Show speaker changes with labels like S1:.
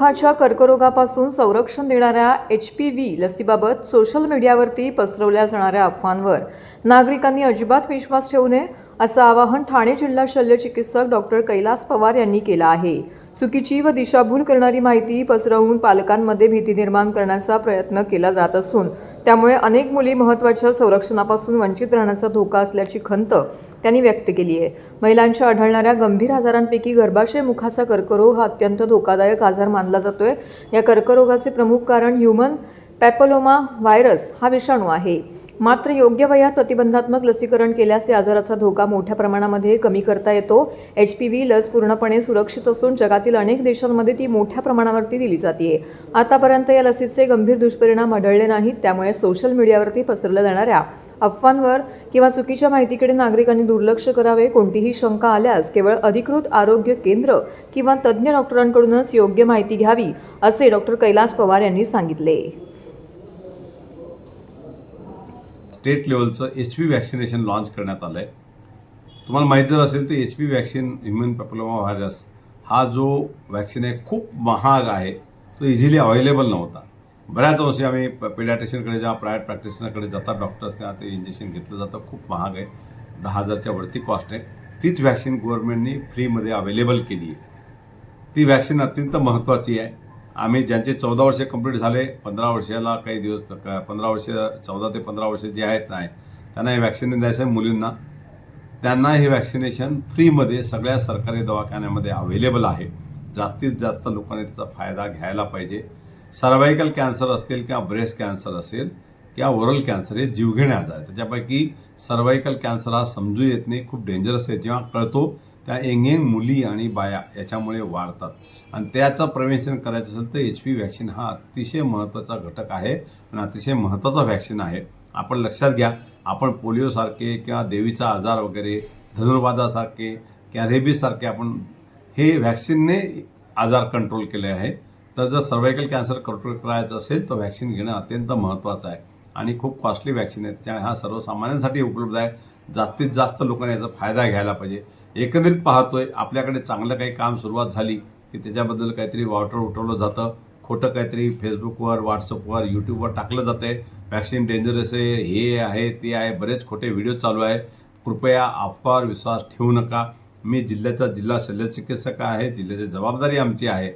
S1: मुखाच्या कर्करोगापासून संरक्षण देणाऱ्या HPV लसीबाबत सोशल मीडियावरती पसरवल्या जाणाऱ्या अफवांवर नागरिकांनी अजिबात विश्वास ठेवू नये असं आवाहन ठाणे जिल्हा शल्य चिकित्सक डॉक्टर कैलास पवार यांनी केलं आहे। चुकीची व दिशाभूल करणारी माहिती पसरवून पालकांमध्ये भीती निर्माण करण्याचा प्रयत्न केला जात असून त्यामुळे अनेक मुली महत्त्वाच्या संरक्षणापासून वंचित राहण्याचा धोका असल्याची खंत त्यांनी व्यक्त केली आहे। महिलांच्या आढळणाऱ्या गंभीर आजारांपैकी गर्भाशय मुखाचा कर्करोग हा अत्यंत धोकादायक आजार मानला जातोय। या कर्करोगाचे प्रमुख कारण ह्यूमन पॅपिलोमा व्हायरस हा विषाणू आहे। मात्र योग्य वयात प्रतिबंधात्मक लसीकरण केल्यास या आजाराचा धोका मोठ्या प्रमाणामध्ये कमी करता येतो। HPV लस पूर्णपणे सुरक्षित असून जगातील अनेक देशांमध्ये ती मोठ्या प्रमाणावरती दिली जाते। आतापर्यंत या लसीचे गंभीर दुष्परिणाम आढळले नाहीत, त्यामुळे सोशल मीडियावरती पसरल्या जाणाऱ्या अफवांवर किंवा चुकीच्या माहितीकडे नागरिकांनी दुर्लक्ष करावे। कोणतीही शंका आल्यास केवळ अधिकृत आरोग्य केंद्र किंवा तज्ज्ञ डॉक्टरांकडूनच योग्य माहिती घ्यावी, असे डॉक्टर कैलास पवार यांनी सांगितले।
S2: स्टेट लेवलचं HPV वॅक्सिनेशन लॉन्च करण्यात आलं आहे। तुम्हाला माहिती जर असेल तर HPV vaccine human papilloma virus हा जो वॅक्सिन आहे खूप महाग आहे, तो इझिली अवेलेबल नव्हता। बऱ्याच वर्षी आम्ही पेडियाट्रिशियनकडे जेव्हा प्रायव्हेट प्रॅक्टिशनरकडे जातात डॉक्टर्स तेव्हा ते इंजेक्शन घेतलं जातं, खूप महाग आहे, 10,000च्या वरती कॉस्ट आहे। तीच वॅक्सिन गव्हर्नमेंटनी फ्रीमध्ये अवेलेबल केली आहे। ती वॅक्सिन अत्यंत महत्त्वाची आहे। आम्ही ज्यांचे 14 वर्षे कंप्लीट झाले, 15 वर्षाला काही दिवस 15 वर्ष 14 ते 15 वर्ष जे आहेत नाही त्यांना हे वॅक्सिन द्यायचं आहे मुलींना। त्यांना हे वॅक्सिनेशन फ्रीमध्ये सगळ्या सरकारी दवाखान्यामध्ये अवेलेबल आहे। जास्तीत जास्त लोकांनी त्याचा फायदा घ्यायला पाहिजे। सर्वायकल कॅन्सर असतील किंवा ब्रेस्ट कॅन्सर असेल किंवा ओरल कॅन्सर हे जीवघेणे आजार आहे। त्याच्यापैकी सर्वायकल कॅन्सर हा समजू येत नाही, खूप डेंजरस आहे। जेव्हा कळतो त्या यंग मुली आणि बाया याच्यामुळे वाढतात आणि त्याचं प्रिव्हेन्शन करायचं असेल तर HPV वॅक्सिन हा अतिशय महत्त्वाचा घटक आहे आणि अतिशय महत्त्वाचा वॅक्सिन आहे। आपण लक्षात घ्या, आपण पोलिओसारखे किंवा देवीचा आजार वगैरे, धनुर्वादासारखे किंवा रेबीजसारखे आपण हे वॅक्सिनने आजार कंट्रोल केले आहे। तर जर सर्वायकल कॅन्सर कंट्रोल करायचं असेल तर वॅक्सिन घेणं अत्यंत महत्त्वाचं आहे आणि खूप कॉस्टली वॅक्सिन आहे, त्यामुळे हा सर्वसामान्यांसाठी उपलब्ध आहे। जास्तीत जास्त लोकांनी याचा फायदा घ्यायला पाहिजे। एकंदरीत पाहतोय आपल्याकडे चांगलं काही काम सुरुवात झाली की त्याच्याबद्दल काहीतरी वाटर उठवलं जातं, खोटं काहीतरी फेसबुकवर, व्हॉट्सअपवर, यूट्यूबवर टाकलं जातं आहे। वॅक्सिन डेंजरस आहे, हे आहे, ते आहे, बरेच खोटे व्हिडिओ चालू आहे। कृपया अफवावर विश्वास ठेवू नका। मी जिल्ह्याचा जिल्हा शल्यचिकित्सक आहे, जिल्ह्याची जबाबदारी आमची आहे।